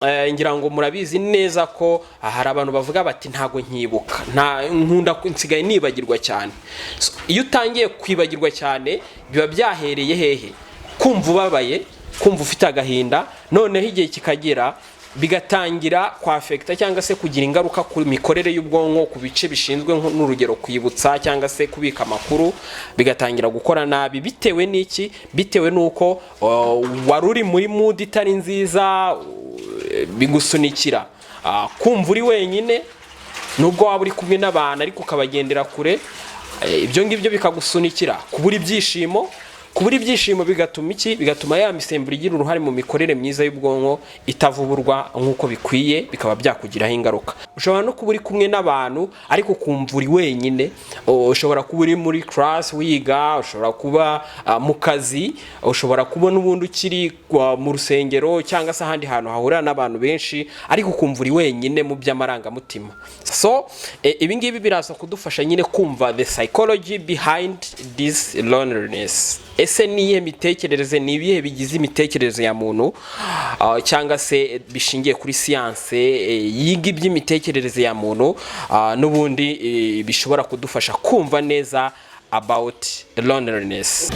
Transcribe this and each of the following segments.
ngira ngo murabizi neza ko hari abantu bavuga bati ntago nkibuka nkunda nsigaye nibagirwa cyane. Iyo utangiye kwibagirwa cyane biba byahereye hehe? Kumva ubabaye, kumva ufite agahinda, noneho igihe kikagera bigatangira kwa affecta cyangwa se kugira ingaruka ku mikorere y'ubwonko, ku bice bishinzwe n'urugero kwibutsa cyangwa se kubika amakuru, bigatangira gukora nabi. Bitewe n'iki? Bitewe nuko waruri muri mood itari nziza, bigusunikira kumva uri wenyine nubwo waba uri kumwe n'abantu ariko ukabagendera kure. Ibyo ngibyo bikagusunikira kubura ibyishimo. Kubura ibyishimo bigatuma iki? Bigatuma ya misemburo igira uruhare mu mikorere myiza y'ubwonko itavuburwa nk'uko bikwiye, bikaba byakugiraho ingaruka. Ushobora no kuba uri kumwe n'abantu ariko kumva uri wenyine. Ushobora kuba uri muri class wiga, ushobora kuba mu kazi, ushobora kuba n'ubundi ukiri mu rusengero cyangwa se ahandi hantu hahurira n'abantu benshi ariko kumva uri wenyine mu by'amarangamutima. So ibi ngibi biraza kudufasha nyine kumva the psychology behind this loneliness. Ese niye mitekerereze, ni ibihe bigize imitekerereze ya muntu cyangwa se bishingiye kuri science yiga iby'imitekerereze ya muntu n'ubundi bishobora kudufasha kumva neza about loneliness.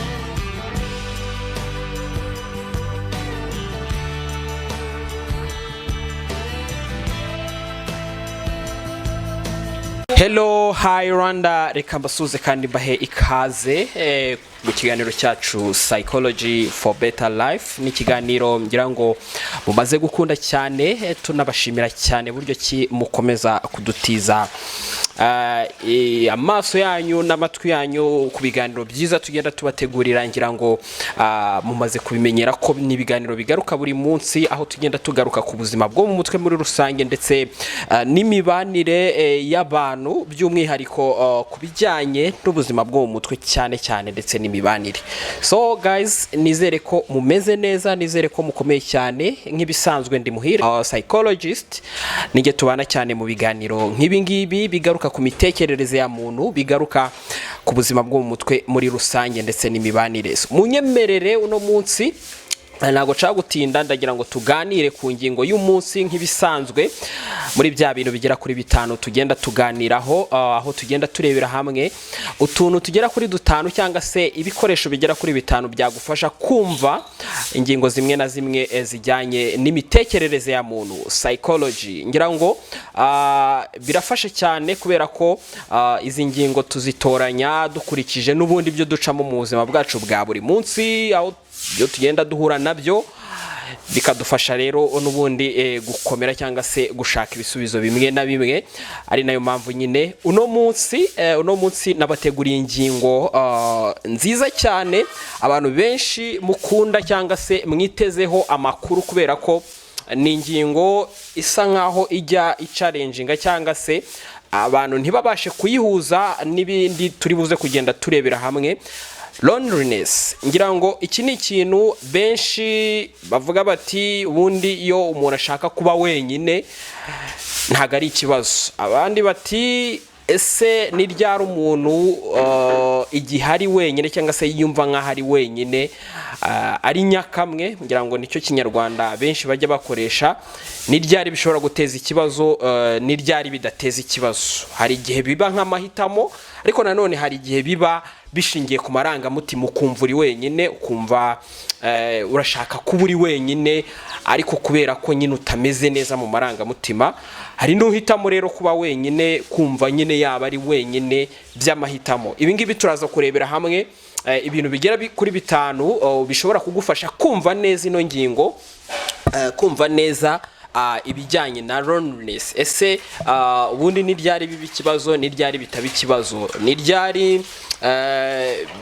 Hello, hi Rwanda, reka mbasuze kandi mbahe ikaze mu kiganiro cyacu Psychology for Better Life. Ni kiganiro ngira ngo mumaze gukunda cyane, tunabashimira cyane buryo ki mukomeza kudutiza amaso yanyu n'amatwi yanyu ku biganiro byiza tugenda tubategurira. Ngira ngo mumaze kubimenyera ko ni ibiganiro bigaruka buri munsi, aho tugenda tugaruka ku buzima bwo mu mutwe muri rusange ndetse n'imibanire y'abantu, by'umwihariko ku bijyanye n'ubuzima bwo mu mutwe cyane cyane ndetse n'imibanire. So guys, nizere ko mumeze neza, nizere ko mukomeye cyane. Nk'ibisanzwe ndi Muhire psychologist, nige tubana cyane mu biganiro nk'ibi ngibi bigaruka ku mitekerereze ya muntu, bigaruka ku buzima bwo mu mutwe muri rusange ndetse n'imibanire. Munyemerere uno munsi ntago cagutinda, ndagira ngo tuganire ku ngingo y'umunsi nk'ibisanzwe muri bya bintu bigera kuri bitanu tugenda tuganiraho, aho tugenda turebera hamwe utuntu tugera kuri dutanu cyangwa se ibikoresho bigera kuri bitanu byagufasha kumva ingingo zimwe na zimwe zijyanye n'imitekerereze ya muntu, psychology. Ngira ngo birafasha cyane kubera ko izi ngingo tuzitoranya dukurikije n'ubundi byo ducamo mu buzima bwacu bwa buri munsi, aho byo tugenda duhura nabyo, bikadufasha rero n'ubundi gukomera cyangwa se gushaka ibisubizo bimwe na bimwe. Ari nayo mpamvu nyine uno munsi nabateguriye ingingo nziza cyane abantu benshi mukunda cyangwa se mwitezeho amakuru, kubera ko ni ingingo isa nkaho ijya icalenjinga cyangwa se abantu ntibabashe kuyihuza n'ibindi turi buze kugenda turebera hamwe. Loneliness, ngira ngo iki ni ikintu benshi bavuga bati ubundi iyo umuntu ashaka kuba wenyine ntago ari ikibazo. Abandi bati ese ni ryari umuntu igihe ari wenyine cyangwa se yumva nk'aho ari wenyine ari nyakamwe. Ngira ngo nicyo kinyarwanda benshi bajya bakoresha. Ni ryari bishobora guteza ikibazo, ni ryari bidateza ikibazo. Hari igihe biba nk'amahitamo, ariko nanone hari igihe biba bishingiye ku marangamutima, ukumva uri wenyine, ukumva urashaka kuba uri wenyine ariko kubera ko nyine utameze neza mu marangamutima, hari n'uhitamo rero kuba wenyine, kumva nyine yaba ari wenyine by'amahitamo. Ibi ngibi turaza kurebera hamwe ibintu bigera kuri bitanu bishobora kugufasha kumva neza ino ngingo, kumva neza ibijyanye na loneliness. Ese ubundi ni ryari biba ikibazo, ni ryari bitaba ikibazo, ni ryari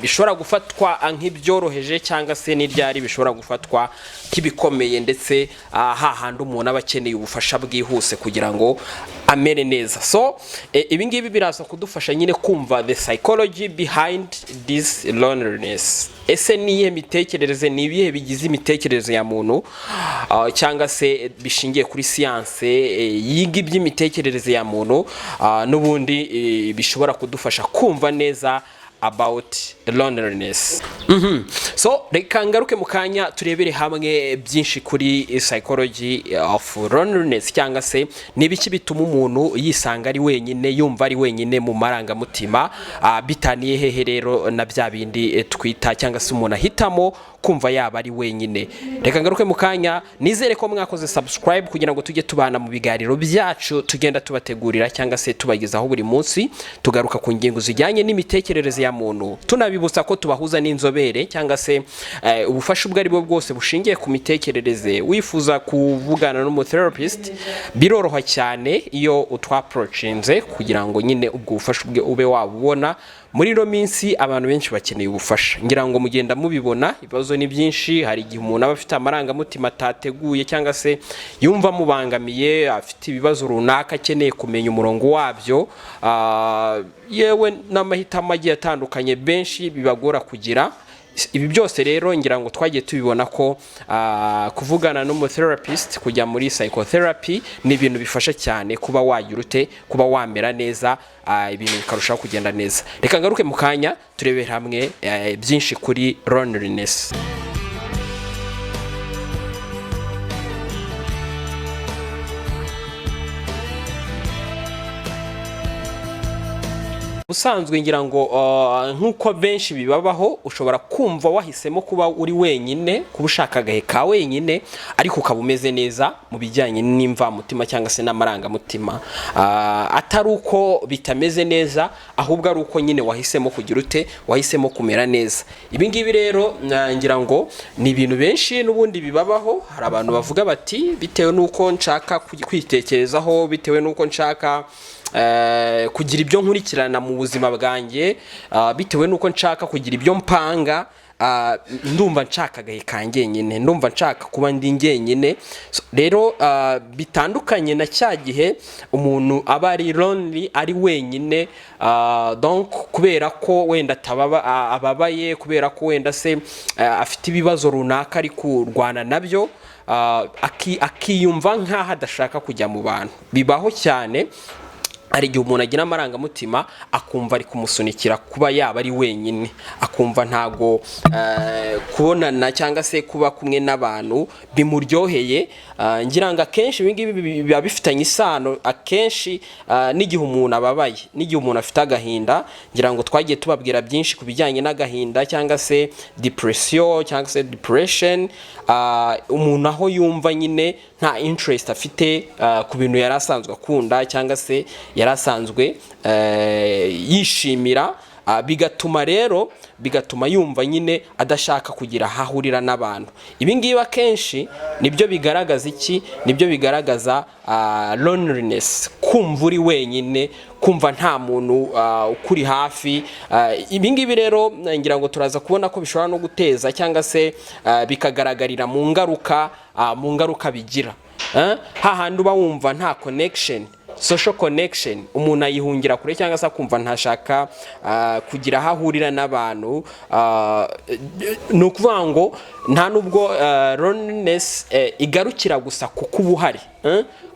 bishobora gufatwa nk'ibyoroheje cyangwa se ni ryari bishobora gufatwa nk'ibikomeye, ndetse hahandi umuntu aba akeneye ubufasha bwihuse kugira ngo amere neza. So ibi ngibi biraza kudufasha nyine kumva the psychology behind this loneliness. Ese niye mitekerereze, ni ibihe bigize imitekerereze ya muntu cyangwa se bishingiye kuri science yiga iby'imitekerereze ya muntu n'ubundi bishobora kudufasha kumva neza about loneliness. So reka ngaruke mu kanya turebere hamwe byinshi kuri psychology of loneliness, cyangwa se nibiki bituma umuntu yisanga ari wenyine, yumva ari wenyine mu marangamutima, bitaniye hehe rero na bya bindi twita cyangwa se umuntu ahitamo kumva yaba ari wenyine. Reka ngaruke mu kanya, nizere ko mwakoze subscribe kugira ngo tujye tubana mu biganiro byacu tugenda tubategurira cyangwa se tubagezaho buri munsi, tugaruka ku ngingo zijyanye n'imitekerereze ya muntu, tunabibutsa ko tubahuza n'inzobere cyangwa se ubufasha ubwo ari bwo bwose bushingiye ku mitekerereze. Wifuza kuvugana n'umutherapist biroroha cyane iyo utwaprochinze kugira ngo nyine ubwo bufasha ube wabubona. Muri ino minsi abantu benshi bakeneye ubufasha, ngira ngo mugenda mubibona, ibibazo ni byinshi. Hari igihe umuntu aba afite amarangamutima atateguye cyangwa se yumva mubangamiye, afite ibibazo runaka akeneye kumenya umurongo wabyo, yewe n'amahitamo agiye atandukanye benshi bibagora kugira. Ibi byose rero ngira ngo twagiye tubibona ko kuvugana n'umutherapist, kujya muri psychotherapy ni ibintu bifasha cyane kuba wagirute, kuba wamera neza, ibintu bikarushaho kugenda neza. Reka ngaruke mu kanya turebere hamwe byinshi kuri loneliness. Usanzwe ngira ngo nkuko benshi bibabaho, ushobora kumva wahisemo kuba uri wenyine, kuba ushaka agahe ka wenyine, ariko ukaba umeze neza mu bijyanye n'imva mutima cyangwa se n'amarangamutima. Atari uko bitameze neza, ahubwo ari uko nyine wahisemo kugira ute, wahisemo kumera neza. Ibi ngibi rero ngira ngo ni ibintu benshi n'ubundi bibabaho. Hari abantu bavuga bati bitewe n'uko nshaka kwitekerezaho, bitewe n'uko nshaka kugira ibyo nkurikirana mu buzima bwanjye, bitewe n'uko nshaka kugira ibyo mpanga, ndumva nshaka agahe kanjye nyine, ndumva nshaka kuba ndi njyenyine. Rero bitandukanye na cya gihe umuntu aba ari lonely, ari wenyine, donc kubera ko wenda ababaye, kubera ko wenda se afite ibibazo runaka ari kurwana nabyo, akiyumva nk'aho adashaka kujya mu bantu. Bibaho cyane. Hari igihe umuntu agira amarangamutima akumva ari kumusunikira kuba yaba ari wenyine, akumva ntago kubonana cyangwa se kuba kumwe n'abantu bimuryoheye. Ngira ngo akenshi ibi ngibi biba bifitanye isano akenshi n'igihe umuntu ababaye, n'igihe umuntu afite agahinda. Ngira ngo twagiye tubabwira byinshi ku bijyanye n'agahinda cyangwa se depression cyangwa se depression. Umuntu aho yumva nyine nta interest afite ku bintu yari asanzwe akunda cyangwa se yari asanzwe yishimira, bigatuma yumva nyine adashaka kugira ahahurira n'abantu. Ibi ngibi akenshi nibyo bigaragaza iki? Nibyo bigaragaza loneliness, kumva uri wenyine, kumva nta muntu ukuri hafi. Ibi ngibi rero ngira ngo turaza kubona ko bishobora no guteza cyangwa se bikagaragarira mu ngaruka bigira. Hahandi uba wumva nta connection, social connection, umuntu ayihungira kure cyangwa se akumva ntashaka kugira ahahurira n'abantu. Ni ukuvuga ngo nta nubwo loneliness igarukira gusa kuko uba uhari,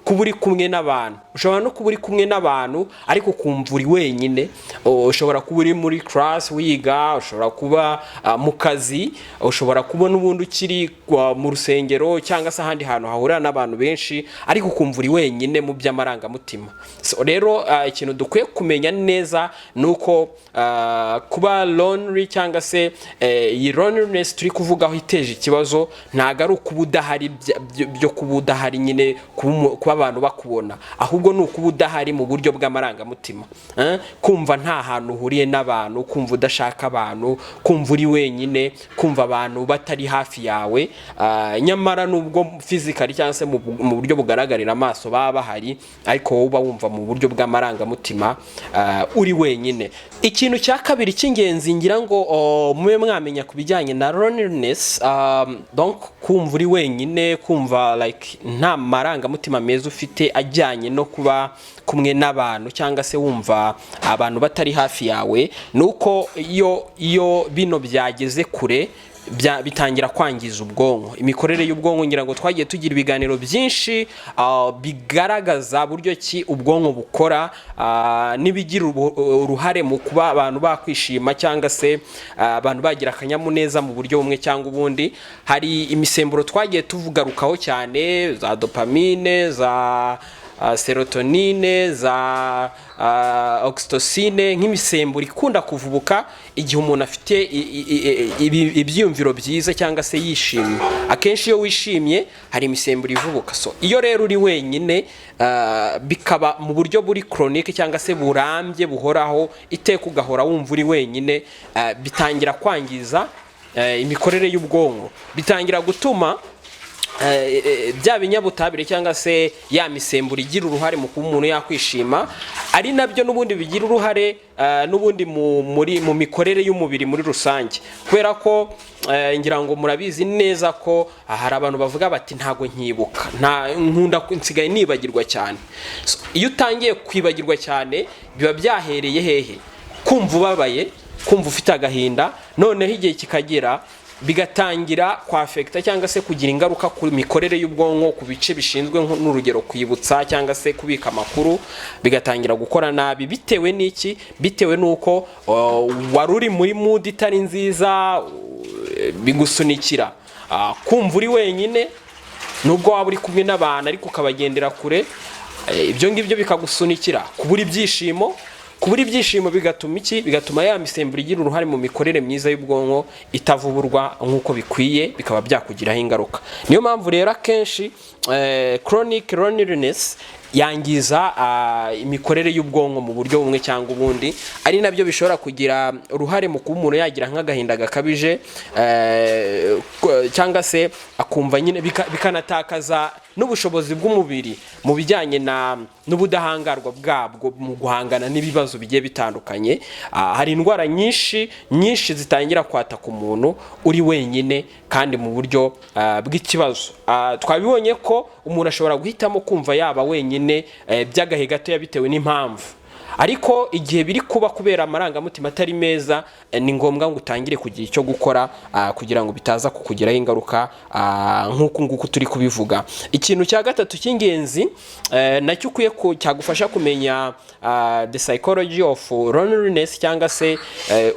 kuba uri kumwe n'abantu. Ushobora no kuba uri kumwe n'abantu ariko kumva uri wenyine. Ushobora kuba uri muri class wiga, ushobora kuba mu kazi, ushobora kuba n'ubundi ukiri mu rusengero cyangwa se ahandi hantu hahurira n'abantu benshi, ariko kumva uri wenyine mu by'amarangamutima. So rero ikintu dukwiye kumenya neza nuko kuba lonely cyangwa se iyi loneliness turi kuvugaho iteje ikibazo ntago ari ukuba udahari, byo kuba udahari nyine kuba abantu bakubona, ahubwo ni ukuba udahari mu buryo bw'amarangamutima. Kumva nta hantu uhuriye n'abantu, kumva udashaka abantu, kumva uri wenyine, kumva abantu batari hafi yawe, nyamara nubwo physically cyangwa se mu buryo bugaragarira amaso baba bahari, ariko wowe uba wumva mu buryo bw'amarangamutima uri wenyine. Ikintu cya kabiri cy'ingenzi ngira ngo mube mwamenya ku bijyanye na loneliness, donc kumva uri wenyine, kumva like nta marangamutima meza ufite ajyanye no kuba kumwe n'abantu cyangwa se wumva abantu batari hafi yawe, nuko iyo bino byageze kure bitangira kwangiza ubwonko. Imikorere y'ubwonko ngira ngo twagiye tugira ibiganiro byinshi bigaragaza buryo ki ubwonko bukora, nibigira uruhare mu kuba abantu bakwishima cyangwa se abantu bagira akanyamuneza mu buryo bumwe cyangwa ubundi. Hari imisemburo twagiye tuvugarukaho cyane, za dopamine, za serotonine, za oxytocine, nk'imisemburo ikunda kuvubuka igihe umuntu afite ibyiyumviro byiza cyangwa se yishimye. Akenshi iyo wishimye hari imisemburo ivubuka. So iyo rero uri wenyine bikaba mu buryo buri chronique cyangwa se burambye buhoraho, iteka ugahora wumva uri wenyine, bitangira kwangiza imikorere y'ubwonko, bitangira gutuma bya binyabutabire cyangwa se ya misemburo igira uruhare mu kuba umuntu yakwishima, ari nabyo n'ubundi bigira uruhare n'ubundi mu mikorere y'umubiri muri rusange. Kubera ko ngira ngo murabizi neza ko hari abantu bavuga bati ntago nkibuka, nkunda nsigaye nibagirwa cyane. Iyo utangiye kwibagirwa cyane biba byahereye hehe? Kumva ubabaye, kumva ufite agahinda, noneho igihe kikagera bigatangira kwafekta cyangwa se kugira ingaruka ku mikorere y'ubwonko, ku bice bishinzwe n'urugero kwibutsa cyangwa se kubika amakuru, bigatangira gukora nabi. Bitewe n'iki? Bitewe n'uko waruri muri mood itari nziza, bigusunikira kumva uri wenyine, nubwo waba uri kumwe n'abantu ariko ukabagendera kure. Ibyo ngibyo bikagusunikira kubura ibyishimo. Kubura ibyishimo bigatuma iki? Bigatuma ya misemburo igira uruhare mu mikorere myiza y'ubwonko itavuburwa nk'uko bikwiye, bikaba byakugiraho ingaruka. Niyo mpamvu rero akenshi chronic loneliness yangiza imikorere y'ubwonko mu buryo bumwe cyangwa ubundi, ari nabyo bishobora kugira uruhare mu kuba umuntu yagira nk'agahinda gakabije, cyangwa se akumva nyine bikanatakaza n'ubushobozi bw'umubiri mu bijyanye n'ubudahangarwa bwabwo mu guhangana n'ibibazo bigiye bitandukanye. Hari indwara nyinshi zitangira kwataka umuntu uri wenyine kandi mu buryo bw'ikibazo. Twabibonye ko umuntu ashobora guhitamo kumva yaba wenyine by'agahe gato bitewe n'impamvu, ariko igihe biri kuba kubera amarangamutima atari meza, ni ngombwa ngo utangire kugira icyo gukora kugira ngo bitaza kukugiraho ingaruka nk'uko nguko turi kubivuga. Ikintu cya gatatu cy'ingenzi nacyo ukwiye cyagufasha kumenya the psychology of loneliness, cyangwa se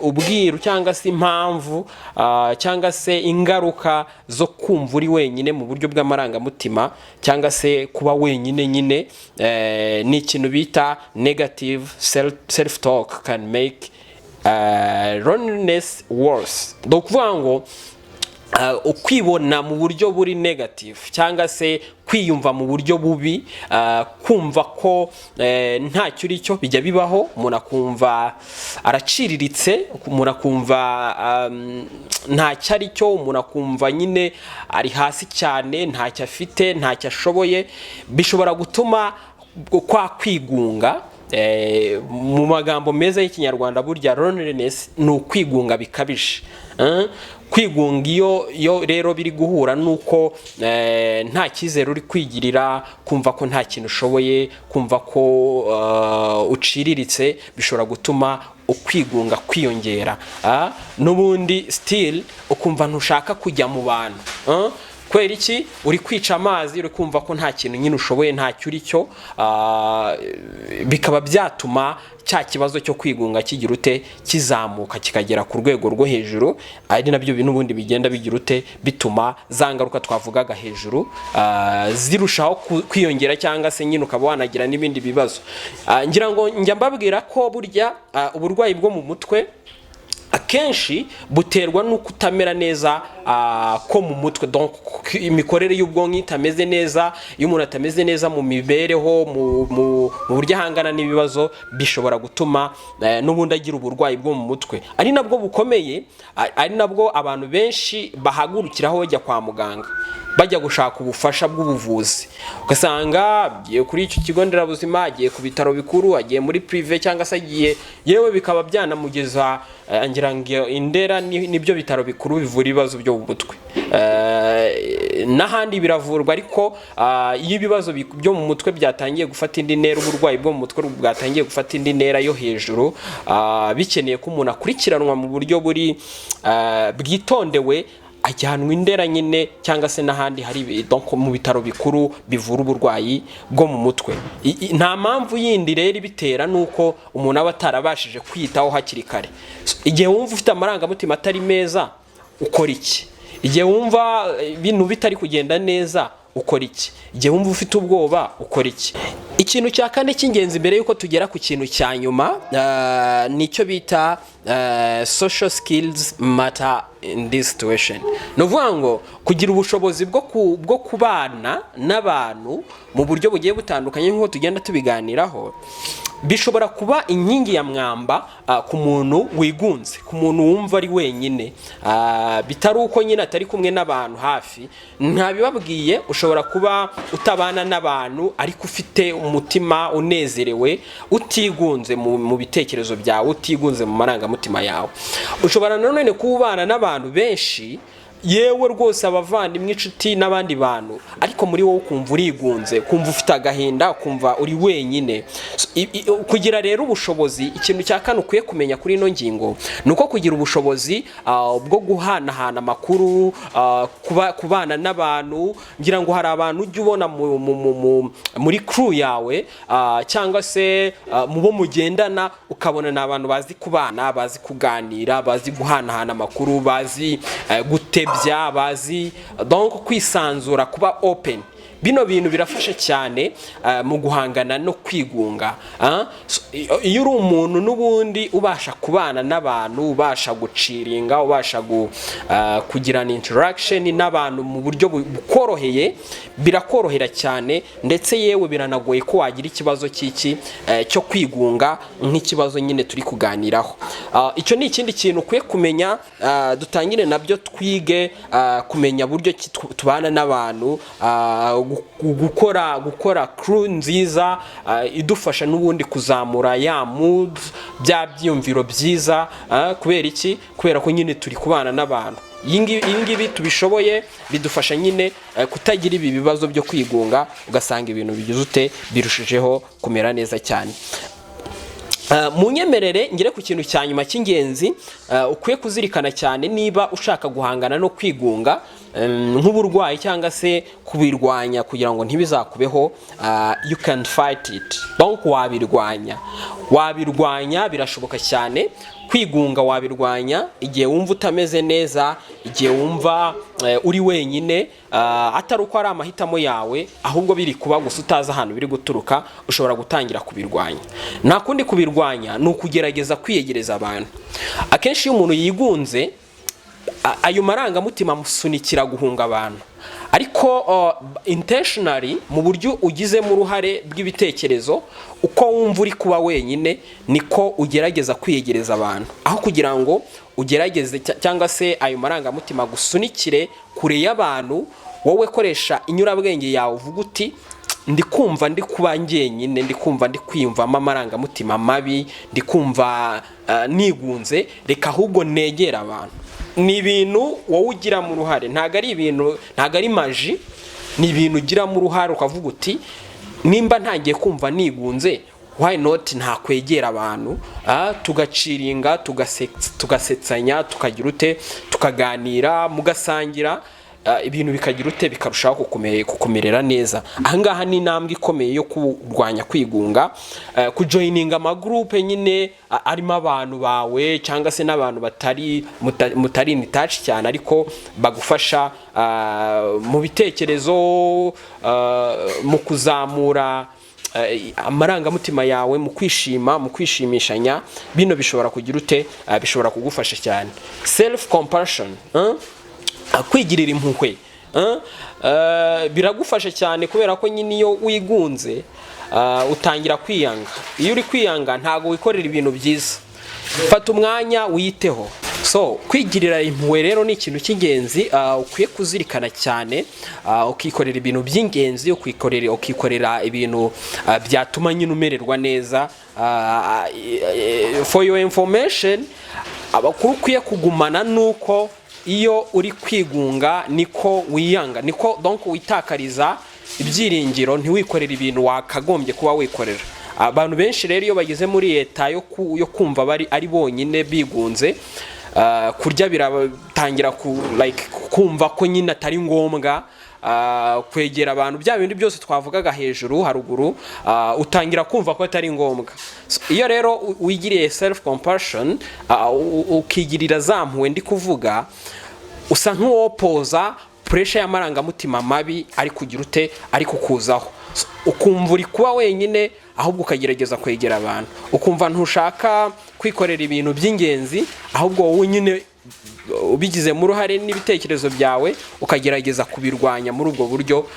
ubwiru cyangwa se impamvu cyangwa se ingaruka zo kumva uri wenyine mu buryo bw'amarangamutima cyangwa se kuba wenyine nyine, ni ikintu bita negative self talk can make loneliness worse. Dokuvuga ngo ukwibona mu buryo buri negative cyangwa se kwiyumva mu buryo bubi, kumva ko ntacyo uri cyo, bijya bibaho. Umuntu akumva araciriritse, umuntu akumva ntacyo ari cyo, umuntu akumva nyine ari hasi cyane, ntacyo afite, ntacyo ashoboye. Bishobora gutuma kwa kwigunga, mu magambo meza y'ikinyarwanda burya loneliness ni ukwigunga bikabije. Kwigunga iyo rero biri guhura nuko nta cyizere uri kwigirira, kumva ko nta kintu ushoboye, kumva ko uciriritse, bishobora gutuma ukwigunga kwiyongera. N'ubundi still ukumva ntushaka kujya mu bantu. Kwera iki? Uri kwica amazi, uri kumva ko nta kintu nyine ushoboye, ntacyo uri cyo, bikaba byatuma cya kibazo cyo kwigunga kigira ute kizamuka kikagera ku rwego rwo hejuru. Ari nabyo n'ubundi bigenda bigira ute bituma za ngaruka twavugaga hejuru zirushaho kwiyongera, cyangwa se nyine ukaba wanagira n'ibindi bibazo. Ngira ngo njya mbabwira ko burya uburwayi bwo mu mutwe akenshi buterwa no kutamera neza ko mu mutwe. Donc imikorere y'ubwonko itameze neza, iyo umuntu atameze neza mu mibereho, mu buryo ahangana n'ibibazo, bishobora gutuma n'ubundi agira uburwayi bwo mu mutwe. Ari nabwo bukomeye, ari nabwo abantu benshi bahagurukiraho bajya kwa muganga, bajya gushaka ubufasha bw'ubuvuzi. Ugasanga agiye kuri icyo kigo nderabuzima, agiye ku bitaro bikuru, agiye muri prive, cyangwa se agiye yewe bikaba byanamugeza ngira ngo Indera nibyo bitaro bikuru bivura ibibazo byo mu mutwe, n'ahandi biravurwa, ariko iyo ibibazo byo mu mutwe byatangiye gufata indi ntera, uburwayi bwo mu mutwe bwatangiye gufata indi ntera yo hejuru, bikeneye ko umuntu akurikiranwa mu buryo buri bwitondewe, ajyanwa Indera nyine cyangwa se n'ahandi hari donc mu bitaro bikuru bivura uburwayi bwo mu mutwe. Nta mpamvu yindi rero ibitera nuko umuntu aba atarabashije kwitaho hakiri kare. Igihe wumva ufite amarangamutima atari meza ukora iki? Igihe wumva ibintu bitari kugenda neza ukora iki? Igihe wumva ufite ubwoba ukora iki? Ikintu cya kane cy'ingenzi mbere yuko tugera ku kintu cya nyuma, nicyo bita social skills matter in this situation. Nuvuga ngo kugira ubushobozi bwo kubana n'abantu mu buryo bugiye butandukanye nk'uko tugenda tubiganiraho, bishobora kuba inkingi ya mwamba ku muntu wigunze, ku muntu wumva ari wenyine, bitari uko nyine atari kumwe n'abantu hafi. Ntabibabwiye, ushobora kuba utabana n'abantu ariko ufite umutima unezerewe, utigunze mu bitekerezo byawe, utigunze mu marangamutima yawe. Ushobora nanone kubana n'abantu benshi, yewe rwose abavandimwe, inshuti n'abandi bantu, ariko muri wowe ukumva urigunze, kumva ufite agahinda, kumva uri wenyine. Kugira rero ubushobozi, ikintu cya kane ukwiye kumenya kuri ino ngingo nuko kugira ubushobozi bwo guhanahana amakuru, kubana n'abantu. Ngira ngo hari abantu ujya ubona muri crew yawe cyangwa se mu bo mugendana, ukabona ni abantu bazi kubana, bazi kuganira, bazi guhanahana amakuru, bazi gutebya, bazi donc kwisanzura, kuba open. Bino bintu birafasha cyane mu guhangana no kwigunga. Iyo uri umuntu n'ubundi ubasha kubana n'abantu, ubasha guciringa, ubasha kugirana interaction n'abantu mu buryo bukoroheye, birakorohera cyane, ndetse yewe biranagoye ko wagira ikibazo cyo kwigunga nk'ikibazo nyine turi kuganiraho. Icyo ni ikindi kintu ukwiye kumenya. Dutangire nabyo twige kumenya buryo tubana n'abantu, gukora crew nziza idufasha n'ubundi kuzamura ya mood, bya byumviro byiza. Kubera iki? Kubera ko nyine turi kubana n'abantu. Ingibi tubishoboye bidufasha nyine kutagira ibi bibazo byo kwigunga, ugasanga ibintu bigize birushijeho kumera neza cyane. Munyemerere ngire ku kintu cya nyuma cy'ingenzi ukwiye kuzirikana cyane niba ushaka guhangana no kwigunga nk'uburwayi cyangwa se kubirwanya kugira ngo ntibizakubeho. You can fight it. Donc wabirwanya birashoboka cyane. Kwigunga wabirwanya igihe wumva utameze neza, igihe wumva uri wenyine, atari uko ari amahitamo yawe, ahubwo biri kuba gusa utazi ahantu biri guturuka, ushobora gutangira kubirwanya. Nta kundi kubirwanya ni ukugerageza kwiyegereza abantu. Akenshi iyo umuntu yigunze, ayo marangamutima amusunikira guhunga abantu, ariko intentionally, mu buryo ugizemo uruhare bw'ibitekerezo, uko wumva uri kuba wenyine niko ugerageza kwiyegereza abantu, aho kugira ngo ugerageze cyangwa se ayo marangamutima gusunikire kure y'abantu. Wowe koresha inyurabwenge yawe, uvuga uti ndikumva ndi kuba njyenyine, ndikumva ndi kwiyumvamo amarangamutima mabi, ndikumva nigunze, reka ahubwo negera abantu. Ni ibintu wowe ugira mu ruhare, ntago ari maji, ni ibintu ugira mu ruhare, ukavuga uti nimba ntangiye kumva nigunze, why not ntakwegera abantu, tugaciringa, tugasetsanya, tukagira tukaganira, mugasangira, ibintu bikagira bikarushaho kukumerera neza. Ahangaha ni intambwe ikomeye yo kurwanya kwigunga, kujoininga amagroupe nyine arimo abantu bawe cyangwa se n'abantu mutari in touch cyane, ariko bagufasha mu bitekerezo, mu kuzamura amarangamutima yawe, mu kwishima, mu kwishimishanya. Bino bishobora kugira bishobora kugufasha cyane. Self compassion, kwigirira impuhwe, biragufasha cyane, kubera ko nyine iyo wigunze utangira kwiyanga. Iyo uri kwiyanga ntago wikorera ibintu byiza. Fata umwanya wiyiteho. So kwigirira impuhwe rero ni ikintu cy'ingenzi ukwiye kuzirikana cyane, ukikorera ibintu by'ingenzi, ukikorera ibintu byatuma nyine umererwa neza. For your information, abakuru ukwiye kugumana nuko iyo uri kwigunga niko wiyanga, niko donc witakariza ibyiringiro, ntiwikorera ibintu wakagombye kuba wikorera. Abantu benshi rero iyo bageze muri leta yo kumva bari ari bonyine bigunze, kurya biratangira kumva ko nyine atari ngombwa kwegera abantu, bya bindi byose twavugaga hejuru haruguru, utangira kumva ko atari ngombwa. Iyo rero wigiriye self compassion, ukigirira zampuwe ndi kuvuga, usa nk'uwopoza pressure y'amarangamutima mabi ari kugira ute ari kukuzaho, ukumva uri kuba wenyine, ahubwo ukagerageza kwegera abantu, ukumva ntushaka kwikorera ibintu by'ingenzi, ahubwo wowe nyine ubigizemo uruhare n'ibitekerezo byawe ukagerageza kubirwanya muri ubwo buryo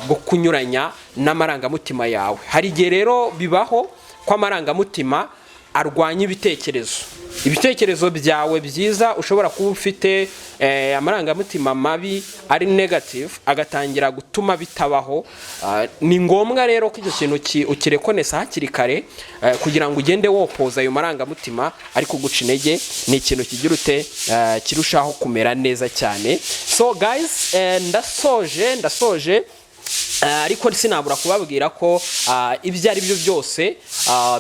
bwo kunyuranya n'amarangamutima yawe. Hari igihe rero bibaho ko amarangamutima arwanya ibitekerezo byawe byiza. Ushobora kuba ufite amarangamutima mabi ari negative, agatangira gutuma bitabaho. Ni ngombwa rero ko icyo kintu ukirekonesa hakiri kare, kugira ngo ugende wopoza ayo marangamutima ari kuguca intege. Ni ikintu kigira ute kirushaho kumera neza cyane. So guys, ndasoje ariko sinabura kubabwira ko ibyo ari byo byose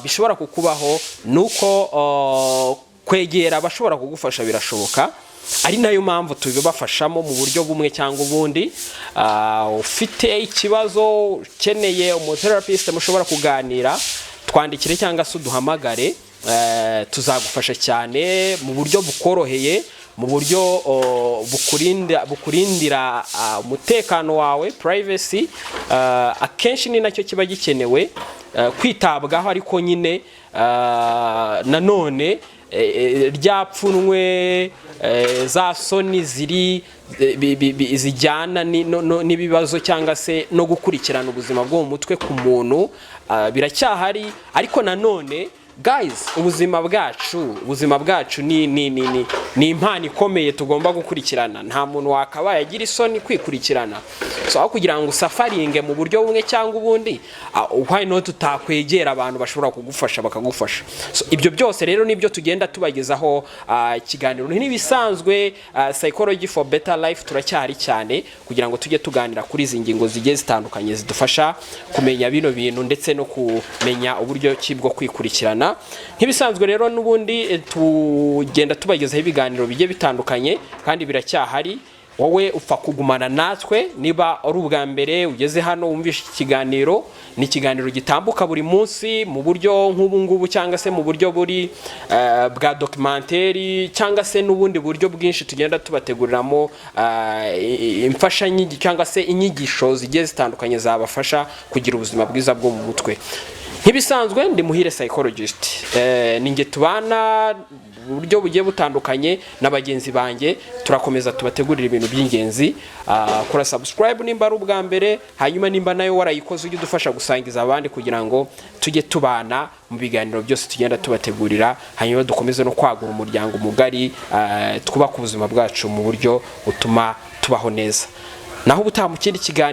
bishobora kukubaho, nuko kwegera abashobora kugufasha birashoboka. Ari nayo mpamvu tubibafashamo mu buryo bumwe cyangwa ubundi. Ufite ikibazo ukeneye umutherapist mushobora kuganira, twandikire cyangwa se uduhamagare, tuzagufasha cyane mu buryo bukoroheye, mu buryo bukurindira umutekano wawe, privacy. Akenshi ni nacyo kiba gikenewe, kwitabwaho, ariko nyine nanone ryapfunwe za soni zijyana n'ibibazo cyangwa se no gukurikirana ubuzima bwo mu mutwe ku muntu biracyahari. Ariko nanone guys, ubuzima bwacu ni impano ikomeye tugomba gukurikirana. Nta muntu wakabaye agira isoni kwikurikirana. So aho kugira ngo safaringe mu buryo bumwe cyangwa ubundi, why not utakwegera abantu bashobora kugufasha bakagufasha. So ibyo byose rero nibyo tugenda tubagezaho ikiganiro n'ibisanzwe. Psychology for better life turacyari cyane kugira ngo tujye tuganira kuri izi ngingo zigiye zitandukanye zidufasha kumenya bino bintu ndetse no kumenya uburyo kibwo kwikurikirana. Nk'ibisanzwe rero n'ubundi tugenda tubagezaho ibiganiro bigiye bitandukanye kandi biracyahari. Wowe upfa kugumana natwe. Niba ari ubwa mbere ugeze hano wumvisha ikiganiro, ni ikiganiro gitambuka buri munsi mu buryo nk'ubu ngubu, cyangwa se mu buryo buri bwa documentary, cyangwa se n'ubundi buryo bwinshi tugenda tubateguriramo imfashanyigisho cyangwa se inyigisho zigiye zitandukanye zabafasha kugira ubuzima bwiza bwo mu mutwe. Nk'ibisanzwe ndi Muhire psychologist, ninge tubana uburyo bugiye butandukanye n'abagenzi banjye. Turakomeza tubategurira ibintu by'ingenzi. Kora subscribe nimba ari ubwa mbere, hanyuma nimba nayo warayikoze ujye udufasha gusangiza abandi kugira ngo tujye tubana mu biganiro byose tugenda tubategurira, hanyuma dukomeze no kwagura umuryango mugari, twubaka ubuzima bwacu mu buryo butuma tubaho neza. Naho ubutaha mu kindi kiganiro.